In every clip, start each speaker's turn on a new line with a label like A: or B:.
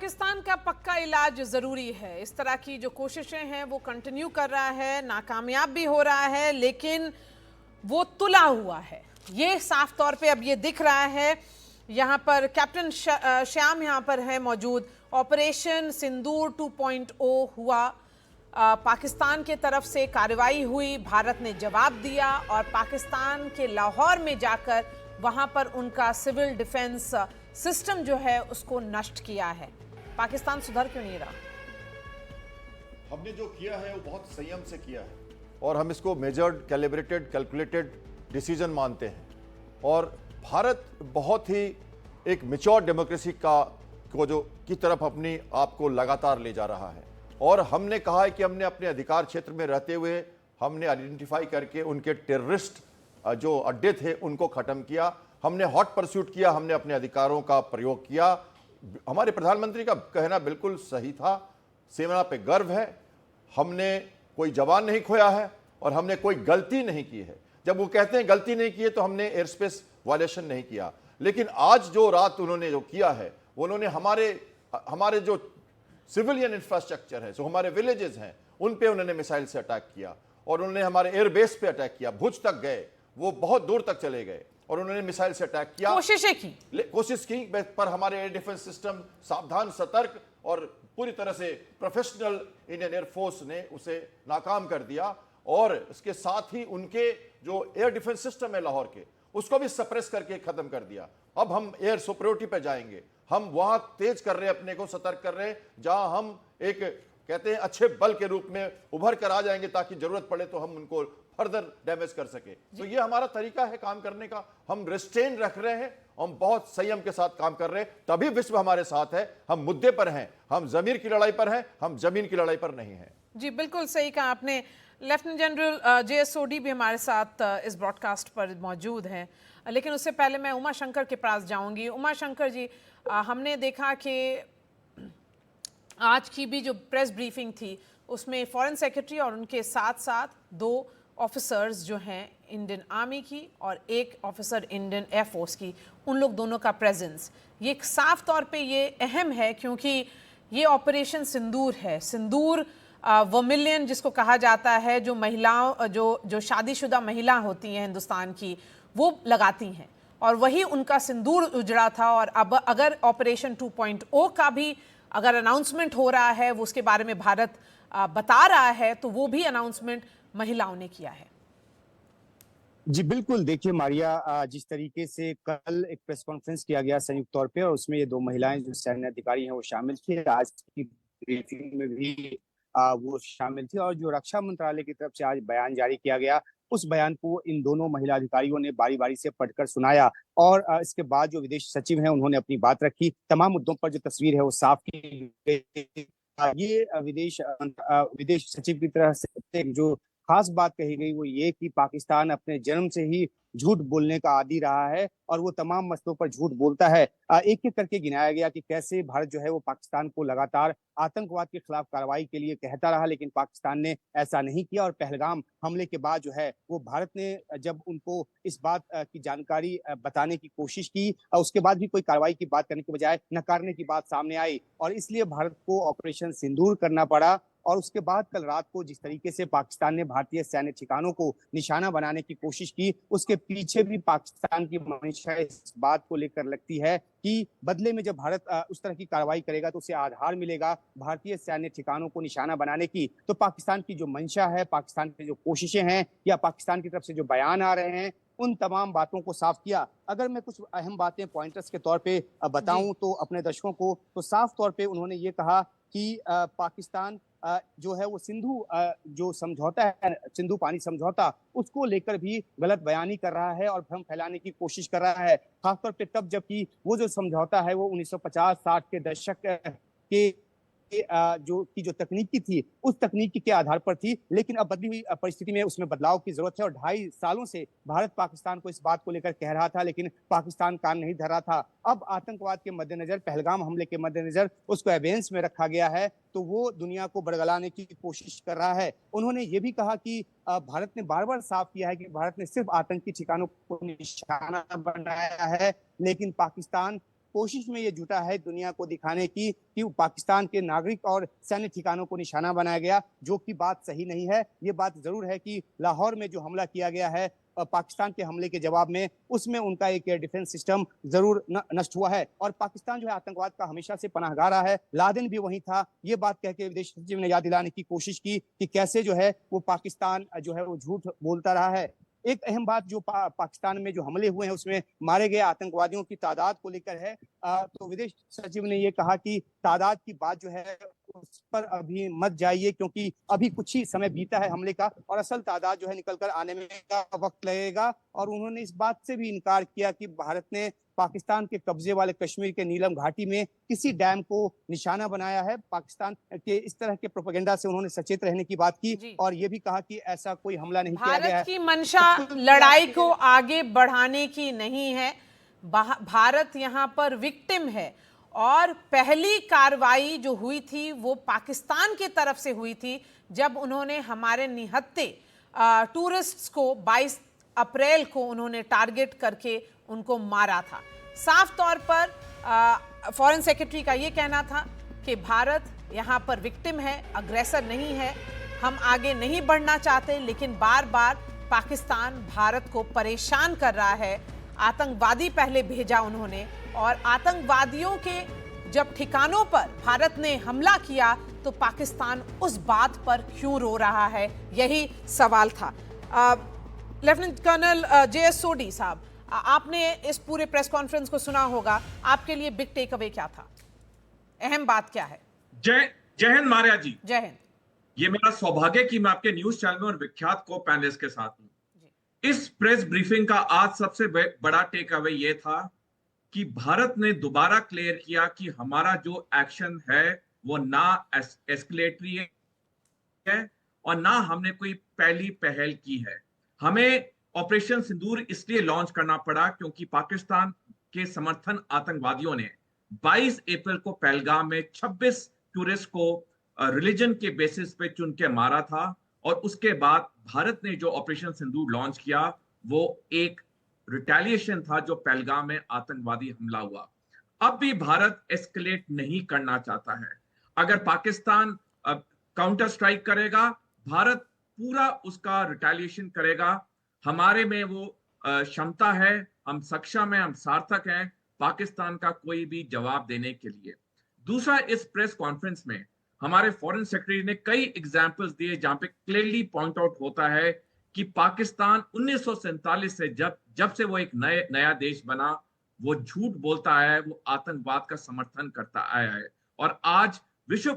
A: पाकिस्तान का पक्का इलाज जरूरी है। इस तरह की जो कोशिशें हैं वो कंटिन्यू कर रहा है, नाकामयाब भी हो रहा है, लेकिन वो तुला हुआ है। ये साफ तौर पे अब ये दिख रहा है। यहाँ पर कैप्टन श्याम यहाँ पर है मौजूद। ऑपरेशन सिंदूर 2.0 हुआ, पाकिस्तान के तरफ से कार्रवाई हुई, भारत ने जवाब दिया और पाकिस्तान के लाहौर में जाकर वहां पर उनका सिविल डिफेंस सिस्टम जो है उसको नष्ट किया है। पाकिस्तान सुधर क्यों नहीं रहा?
B: हमने जो किया है वो बहुत संयम से किया है और हम इसको मेजर्ड, कैलिब्रेटेड, कैलकुलेटेड डिसीजन मानते हैं। और भारत बहुत ही एक मैच्योर डेमोक्रेसी की तरफ अपनी आप को लगातार ले जा रहा है। और हमने कहा है कि हमने अपने अधिकार क्षेत्र में रहते हुए हमने आइडेंटिफाई करके उनके टेररिस्ट जो अड्डे थे उनको खत्म किया। हमने हॉट परस्यूट किया, हमने अपने अधिकारों का प्रयोग किया। हमारे प्रधानमंत्री का कहना बिल्कुल सही था, सेना पे गर्व है, हमने कोई जवान नहीं खोया है और हमने कोई गलती नहीं की है। जब वो कहते हैं गलती नहीं की है तो हमने एयर स्पेस वायलेशन नहीं किया। लेकिन आज जो रात उन्होंने जो किया है वो उन्होंने हमारे जो सिविलियन इंफ्रास्ट्रक्चर है, जो हमारे विलेजेस हैं, उन पे उन्होंने मिसाइल से अटैक किया और उन्होंने हमारे एयरबेस पे अटैक किया। भुज तक गए, वो बहुत दूर तक चले गए और उन्होंने मिसाइल से अटैक किया। कोशिश की पर हमारे एयर डिफेंस सिस्टम सावधान, सतर्क और पूरी तरह से प्रोफेशनल इंडियन एयरफोर्स ने उसे नाकाम कर दिया। और इसके साथ ही उनके जो एयर डिफेंस सिस्टम है लाहौर के, उसको भी सप्रेस करके खत्म कर दिया। अब हम एयर सुपरियोरिटी पे जाएंगे, हम वहां तेज कर रहे हैं, अपने को सतर्क कर रहे हैं, जहां हम एक कहते हैं अच्छे बल के रूप में उभर कर आ जाएंगे ताकि जरूरत पड़े तो हम उनको फर्दर डैमेज कर सके। तो ये हमारा तरीका है काम करने का। हम रिस्ट्रेन रख रहे हैं, हम बहुत संयम के साथ काम कर रहे हैं, तभी विश्व हमारे साथ है। हम मुद्दे पर हैं, हम जमीर की लड़ाई पर हैं, हम जमीन की लड़ाई पर नहीं हैं।
A: जी बिल्कुल सही कहा आपने। लेफ्टिनेंट जनरल JS सोडी भी हमारे साथ इस ब्रॉडकास्ट पर मौजूद हैं, लेकिन उससे पहले मैं उमा शंकर के पास जाऊंगी। उमा शंकर जी, हमने देखा कि आज की भी जो प्रेस ब्रीफिंग थी उसमें फॉरेन सेक्रेटरी और उनके साथ साथ 2 ऑफिसर्स जो हैं इंडियन आर्मी की और एक ऑफिसर इंडियन एयरफोर्स की, उन लोग दोनों का प्रेजेंस ये साफ तौर पे ये अहम है, क्योंकि ये ऑपरेशन सिंदूर है। सिंदूर वर्मिलियन जिसको कहा जाता है, जो महिलाओं जो शादीशुदा महिला होती हैं हिंदुस्तान की, वो लगाती हैं और वही उनका सिंदूर उजड़ा था। और अब अगर ऑपरेशन 2.0 का भी अगर अनाउंसमेंट हो रहा है, वो उसके बारे में भारत बता रहा है, तो वो भी अनाउंसमेंट महिलाओं ने किया है।
C: जी बिल्कुल, देखिए मारिया, जिस तरीके से कल एक प्रेस कॉन्फ्रेंस किया गया संयुक्त तौर पे और उसमें ये 2 महिलाएं जो सैन्य अधिकारी हैं वो शामिल थी, आज की ब्रीफिंग में भी वो शामिल थी और जो रक्षा मंत्रालय की तरफ से आज बयान जारी किया गया, उस बयान को इन दोनों महिला अधिकारियों ने बारी-बारी से पढ़कर सुनाया और इसके बाद जो विदेश सचिव हैं उन्होंने अपनी बात रखी। तमाम मुद्दों पर जो तस्वीर है वो साफ की गई। ये विदेश सचिव की तरफ से जो खास बात कही गई वो ये कि पाकिस्तान अपने जन्म से ही झूठ बोलने का आदी रहा है और वो तमाम मसलों पर झूठ बोलता है। एक-एक करके गिनाया गया कि कैसे भारत जो है वो पाकिस्तान को लगातार आतंकवाद के खिलाफ कार्रवाई के लिए कहता रहा, लेकिन पाकिस्तान ने ऐसा नहीं किया और पहलगाम हमले के बाद जो है वो भारत ने जब उनको इस बात की जानकारी बताने की कोशिश की, उसके बाद भी कोई कार्रवाई की बात करने के बजाय नकारने की बात सामने आई और इसलिए भारत को ऑपरेशन सिंदूर करना पड़ा। और उसके बाद कल रात को जिस तरीके से पाकिस्तान ने भारतीय सैन्य ठिकानों को निशाना बनाने की कोशिश की, उसके पीछे भी पाकिस्तान की मंशा इस बात को लेकर लगती है कि बदले में जब भारत उस तरह की कार्रवाई करेगा तो उसे आधार मिलेगा भारतीय सैन्य ठिकानों को निशाना बनाने की। तो पाकिस्तान की जो मंशा है, पाकिस्तान की जो कोशिशें हैं या पाकिस्तान की तरफ से जो बयान आ रहे हैं, उन तमाम बातों को साफ किया। अगर मैं कुछ अहम बातें पॉइंटर्स के तौर पे बताऊं तो अपने दर्शकों को, तो साफ तौर पे उन्होंने ये कहा कि पाकिस्तान जो है वो जो समझौता है, सिंधु पानी समझौता, उसको लेकर भी गलत बयानी कर रहा है और भ्रम फैलाने की कोशिश कर रहा है। खासतौर पे तब जबकि वो जो समझौता है वो 1950-60 के दशक के जो तकनीकी थी उस तकनीकी के आधार पर थी, लेकिन अब बदली हुई परिस्थिति में उसमें बदलाव की जरूरत है और 2.5 सालों से भारत पाकिस्तान को इस बात को लेकर कह रहा था, लेकिन पाकिस्तान कान नहीं धर रहा था। अब आतंकवाद के मद्देनजर, पहलगाम हमले के मद्देनजर उसको एवेंस में रखा गया है, तो वो दुनिया को बरगलाने की कोशिश कर रहा है। उन्होंने ये भी कहा कि भारत ने बार बार साफ किया है कि भारत ने सिर्फ आतंकी ठिकानों को निशाना बनाया है, लेकिन पाकिस्तान कोशिश में ये जुटा है दुनिया को दिखाने की कि पाकिस्तान के नागरिक और सैन्य ठिकानों को निशाना बनाया गया, जो कि बात सही नहीं है। ये बात जरूर है कि लाहौर में जो हमला किया गया है पाकिस्तान के हमले के जवाब में, उसमें उनका एक एयर डिफेंस सिस्टम जरूर नष्ट हुआ है। और पाकिस्तान जो है आतंकवाद का हमेशा से पनाहगार रहा है, लादेन भी वहीं था। ये बात कह के विदेश सचिव ने याद दिलाने की कोशिश की कि कैसे जो है वो पाकिस्तान जो है वो झूठ बोलता रहा है। एक अहम बात जो पाकिस्तान में जो हमले हुए हैं उसमें मारे गए आतंकवादियों की तादाद को लेकर है, तो विदेश सचिव ने ये कहा कि तादाद की बात जो है उस पर अभी मत जाइए, क्योंकि अभी कुछ ही समय बीता है हमले का और असल तादाद जो है निकल कर आने में का वक्त लगेगा। और उन्होंने इस बात से भी इनकार किया कि भारत ने पाकिस्तान के कब्जे वाले कश्मीर के नीलम घाटी में किसी डैम को निशाना बनाया है। पाकिस्तान के इस तरह के प्रोपेगेंडा से उन्होंने सचेत रहने की बात की और ये भी कहा कि ऐसा कोई हमला नहीं किया गया है।
A: भारत की मंशा लड़ाई को आगे बढ़ाने की नहीं है, भारत यहां पर विक्टिम है। और पहली कार्रवाई जो हुई थी वो पाकिस्तान की तरफ से हुई थी, जब उन्होंने हमारे निहत्थे टूरिस्ट्स को 22 अप्रैल को उन्होंने टारगेट करके उनको मारा था। साफ तौर पर फॉरेन सेक्रेटरी का ये कहना था कि भारत यहाँ पर विक्टिम है, अग्रेसर नहीं है, हम आगे नहीं बढ़ना चाहते, लेकिन बार बार पाकिस्तान भारत को परेशान कर रहा है। आतंकवादी पहले भेजा उन्होंने, और आतंकवादियों के जब ठिकानों पर भारत ने हमला किया तो पाकिस्तान उस बात पर क्यों रो रहा है, यही सवाल था। लेफ्टिनेंट कर्नल JS सोडी साहब, आपने इस पूरे प्रेस कॉन्फ्रेंस को सुना होगा, आपके लिए बिग टेक अवे क्या था, अहम बात क्या है?
D: जय हिंद मारिया जी।
A: जय हिंद।
D: ये मेरा सौभाग्य कि मैं आपके न्यूज चैनल में और विख्यात को पैनलिस्ट के साथ हूं। इस प्रेस ब्रीफिंग का आज सबसे बड़ा टेक अवे ये था कि भारत ने दोबारा क्लियर किया कि हमारा जो एक्शन है वो ना एस्केलेटरी है और ना हमने कोई पहली पहल की है। हमें ऑपरेशन सिंदूर इसलिए लॉन्च करना पड़ा क्योंकि पाकिस्तान के समर्थन आतंकवादियों ने 22 अप्रैल को पहलगाम में 26 टूरिस्ट को रिलीजन के बेसिस पे चुन के मारा था। और उसके बाद भारत ने जो ऑपरेशन सिंदूर लॉन्च किया वो एक रिटेलिएशन था जो पहलगाम में आतंकवादी हमला हुआ। अब भी भारत एस्केलेट नहीं करना चाहता है। अगर पाकिस्तान काउंटर स्ट्राइक करेगा, भारत पूरा उसका रिटेलिएशन करेगा। हमारे में वो क्षमता है, हम सक्षम हैं, हम सार्थक हैं पाकिस्तान का कोई भी जवाब देने के लिए। दूसरा, इस प्रेस कॉन्फ्रेंस में हमारे फॉरेन सेक्रेटरी ने कई एग्जाम्पल्स दिए जहां पे क्लियरली पॉइंट आउट होता है कि पाकिस्तान 1947 से जब से वो एक नया देश बना, वो झूठ बोलता है, वो आतंकवाद का समर्थन करता आया है। और आज विश्व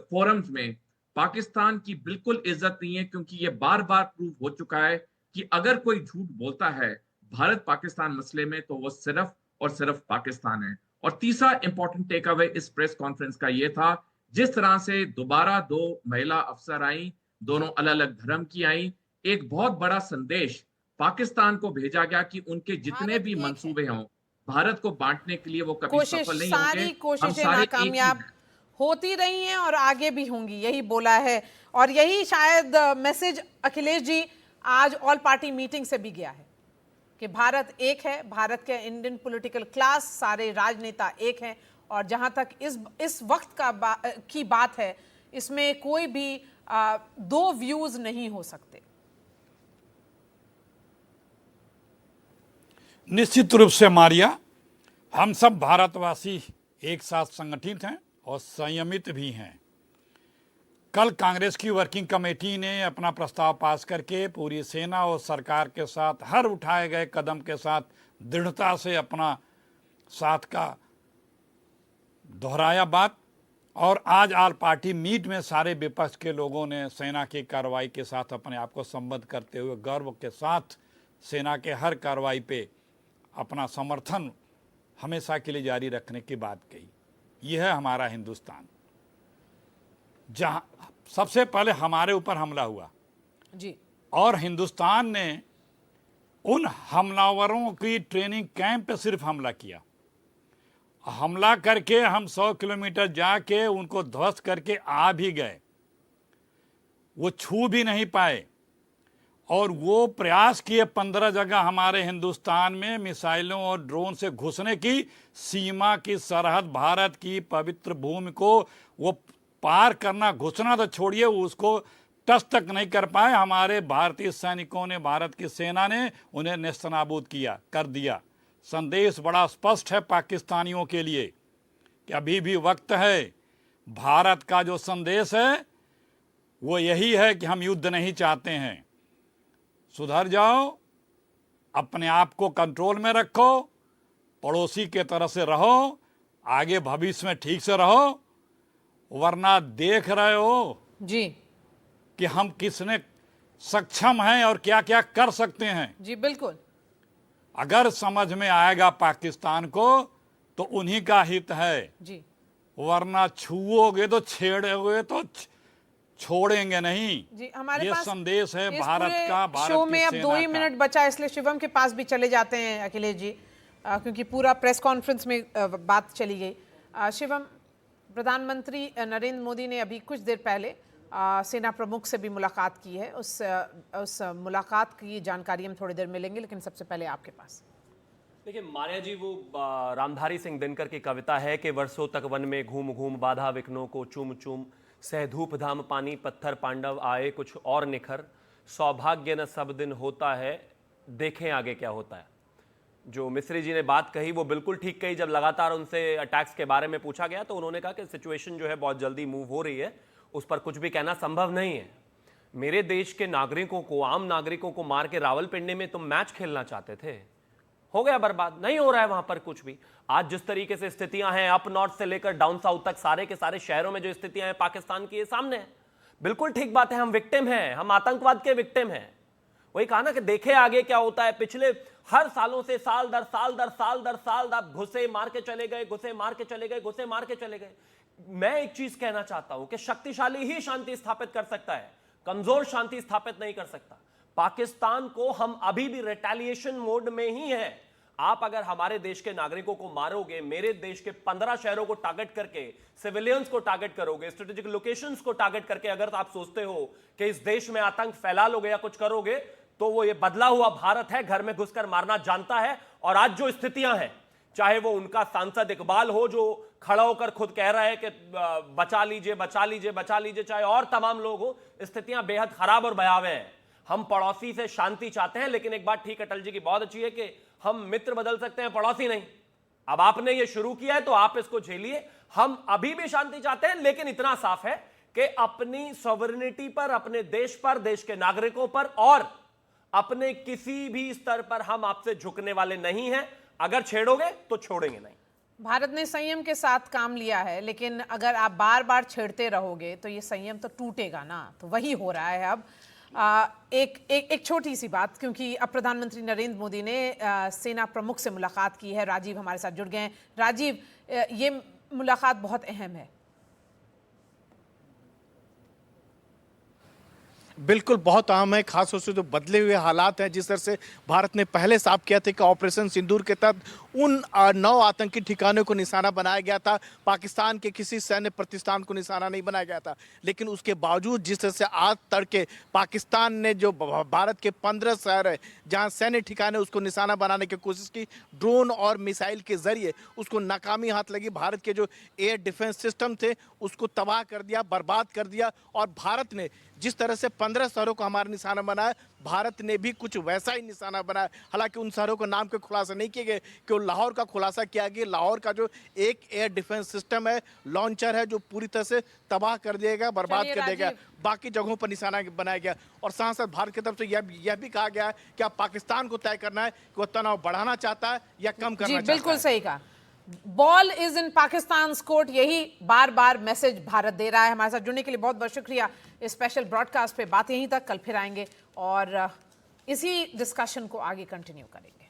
D: फोरम्स में पाकिस्तान की बिल्कुल इज्जत नहीं है, क्योंकि ये बार बार प्रूव हो चुका है कि अगर कोई झूठ बोलता है भारत पाकिस्तान मसले में तो वो सिर्फ और सिर्फ पाकिस्तान है। और तीसरा इंपॉर्टेंट टेक अवे इस प्रेस कॉन्फ्रेंस का ये था, जिस तरह से दोबारा 2 महिला अफसर आई, दोनों अलग अलग धर्म की आई, एक बहुत बड़ा संदेश पाकिस्तान को भेजा गया कि उनके जितने भी मंसूबे हों भारत को बांटने के लिए वो कभी सफल नहीं होंगे।
A: सारी कोशिशें नाकामयाब होती रही हैं और आगे भी होंगी, यही बोला है। और यही शायद मैसेज अखिलेश जी आज ऑल पार्टी मीटिंग से भी गया है कि भारत एक है, भारत के इंडियन पॉलिटिकल क्लास, सारे राजनेता एक हैं। और जहां तक इस वक्त की बात है, इसमें कोई भी 2 व्यूज नहीं हो सकते।
E: निश्चित रूप से मारिया, हम सब भारतवासी एक साथ संगठित हैं और संयमित भी हैं। कल कांग्रेस की वर्किंग कमेटी ने अपना प्रस्ताव पास करके पूरी सेना और सरकार के साथ हर उठाए गए कदम के साथ दृढ़ता से अपना साथ का दोहराया बात। और आज ऑल पार्टी मीट में सारे विपक्ष के लोगों ने सेना की कार्रवाई के साथ अपने आप को संबद्ध करते हुए गर्व के साथ सेना के हर कार्रवाई पे अपना समर्थन हमेशा के लिए जारी रखने की बात कही। यह है हमारा हिंदुस्तान, जहाँ सबसे पहले हमारे ऊपर हमला हुआ
A: जी, और
E: हिंदुस्तान ने उन हमलावरों की ट्रेनिंग कैंप पे सिर्फ हमला किया। हमला करके हम 100 किलोमीटर जाके उनको ध्वस्त करके आ भी गए, वो छू भी नहीं पाए। और वो प्रयास किए 15 जगह हमारे हिंदुस्तान में मिसाइलों और ड्रोन से घुसने की, सीमा की सरहद भारत की पवित्र भूमि को वो पार करना, घुसना तो छोड़िए, उसको टच तक नहीं कर पाए। हमारे भारतीय सैनिकों ने, भारत की सेना ने उन्हें नेस्तनाबूद किया, कर दिया। संदेश बड़ा स्पष्ट है पाकिस्तानियों के लिए कि अभी भी वक्त है। भारत का जो संदेश है वो यही है कि हम युद्ध नहीं चाहते हैं। सुधर जाओ, अपने आप को कंट्रोल में रखो, पड़ोसी के तरह से रहो, आगे भविष्य में ठीक से रहो, वरना देख रहे हो
A: जी
E: कि हम किसने सक्षम हैं और क्या क्या कर सकते हैं।
A: जी बिल्कुल।
E: अगर समझ में आएगा पाकिस्तान को तो उन्हीं का हित है,
A: जी
E: वरना छुओगे तो छेड़ोगे तो छोड़ेंगे नहीं।
A: जी हमारे
E: ये
A: पास
E: संदेश है
A: इस
E: भारत
A: पूरे
E: का, भारत
A: शो
E: की
A: में अब
E: सेना
A: 2 ही
E: का।
A: मिनट बचा, इसलिए शिवम के पास भी चले जाते हैं अखिलेश जी, क्योंकि पूरा प्रेस कॉन्फ्रेंस में बात चली गई। शिवम, प्रधानमंत्री नरेंद्र मोदी ने अभी कुछ देर पहले सेना प्रमुख से भी मुलाकात की है। उस मुलाकात की जानकारी हम थोड़ी देर मिलेंगे, लेकिन सबसे पहले आपके पास।
F: देखिए मारिया जी, वो रामधारी सिंह दिनकर की कविता है कि वर्षों तक वन में घूम घूम बाधा विघ्नों को चूम चूम, सह धूप धाम पानी पत्थर पांडव आए कुछ और निखर, सौभाग्य न सब दिन होता है देखें आगे क्या होता है। जो मिस्री जी ने बात कही वो बिल्कुल ठीक कही। जब लगातार उनसे अटैक्स के बारे में पूछा गया तो उन्होंने कहा कि सिचुएशन जो है बहुत जल्दी मूव हो रही है, उस पर कुछ भी कहना संभव नहीं है। मेरे देश के नागरिकों को, आम नागरिकों को मार के रावलपिंडी में तुम मैच खेलना चाहते थे, हो गया बर्बाद, नहीं हो रहा है वहां पर कुछ भी। आज जिस तरीके से स्थितियां हैं अप नॉर्थ से लेकर डाउन साउथ तक, सारे के सारे शहरों में जो स्थितियां हैं पाकिस्तान की, ये सामने है। बिल्कुल ठीक बात है, हम विक्टिम हैं, हम आतंकवाद के विक्टिम हैं। वही कहा ना कि देखे आगे क्या होता है। पिछले हर सालों से साल दर साल दर साल दर साल आप घुसे मार के चले गए, घुसे मार के चले गए, घुसे मार के चले गए। मैं एक चीज कहना चाहता हूं कि शक्तिशाली ही शांति स्थापित कर सकता है, कमजोर शांति स्थापित नहीं कर सकता। पाकिस्तान को हम अभी भी रिटेलिएशन मोड में ही हैं। आप अगर हमारे देश के नागरिकों को मारोगे, मेरे देश के 15 शहरों को टारगेट करके, सिविलियंस को टारगेट करोगे, स्ट्रेटेजिक लोकेशंस को टारगेट करके अगर आप सोचते हो कि इस देश में आतंक फैला लोगे या कुछ करोगे, तो वो ये बदला हुआ भारत है, घर में घुसकर मारना जानता है। और आज जो स्थितियां हैं, चाहे वो उनका सांसद इकबाल हो जो खड़ा होकर खुद कह रहा है कि बचा लीजिए बचा लीजिए बचा लीजिए, चाहे और तमाम लोग हो, स्थितियां बेहद खराब और भयावह हैं। हम पड़ोसी से शांति चाहते हैं, लेकिन एक बात ठीक अटल जी की बहुत अच्छी है कि हम मित्र बदल सकते हैं, पड़ोसी नहीं। अब आपने ये शुरू किया है तो आप इसको झेलिए। हम अभी भी शांति चाहते हैं, लेकिन इतना साफ है कि अपनी सॉवरेनिटी पर, अपने देश पर, देश के नागरिकों पर और अपने किसी भी स्तर पर हम आपसे झुकने वाले नहीं हैं। अगर छेड़ोगे तो छोड़ेंगे नहीं।
A: भारत ने संयम के साथ काम लिया है, लेकिन अगर आप बार बार छेड़ते रहोगे तो ये संयम तो टूटेगा ना। तो वही हो रहा है अब। एक छोटी सी बात, क्योंकि अब प्रधानमंत्री नरेंद्र मोदी ने सेना प्रमुख से मुलाकात की है। राजीव हमारे साथ जुड़ गए हैं। राजीव, ये मुलाकात बहुत अहम है।
G: बिल्कुल बहुत अहम है, खासतौर से जो बदले हुए हालात हैं, जिस तरह से भारत ने पहले साफ किया था कि ऑपरेशन सिंदूर के तहत उन 9 आतंकी ठिकानों को निशाना बनाया गया था, पाकिस्तान के किसी सैन्य प्रतिष्ठान को निशाना नहीं बनाया गया था। लेकिन उसके बावजूद जिस तरह से आज तड़के पाकिस्तान ने जो भारत के 15 शहर है जहां सैन्य ठिकाने, उसको निशाना बनाने की कोशिश की, ड्रोन और मिसाइल के जरिए उसको नाकामी हाथ लगी। भारत के जो एयर डिफेंस सिस्टम थे उसको तबाह कर दिया, बर्बाद कर दिया। और भारत ने जिस तरह से 15 शहरों को हमारा निशाना बनाया, भारत ने भी कुछ वैसा ही निशाना बनाया। हालांकि उन शहरों के नाम के खुलासा नहीं किए गए, कि लाहौर का खुलासा किया गया। लाहौर का जो एक एयर डिफेंस सिस्टम है, लॉन्चर है, जो पूरी तरह से तबाह कर दिया गया, बर्बाद कर दिया गया। बाकी जगहों पर निशाना बनाया गया। और साथ साथ भारत की तरफ से यह भी कहा गया है कि अब पाकिस्तान को तय करना है कि वो तनाव बढ़ाना चाहता है या कम करना चाहता है।
A: बिल्कुल सही कहा। Ball is in Pakistan court, यही बार बार मैसेज भारत दे रहा है। हमारे साथ जुड़ने के लिए बहुत बहुत शुक्रिया। इस स्पेशल ब्रॉडकास्ट पे बात यहीं तक, कल फिर आएंगे और इसी डिस्कशन को आगे कंटिन्यू करेंगे।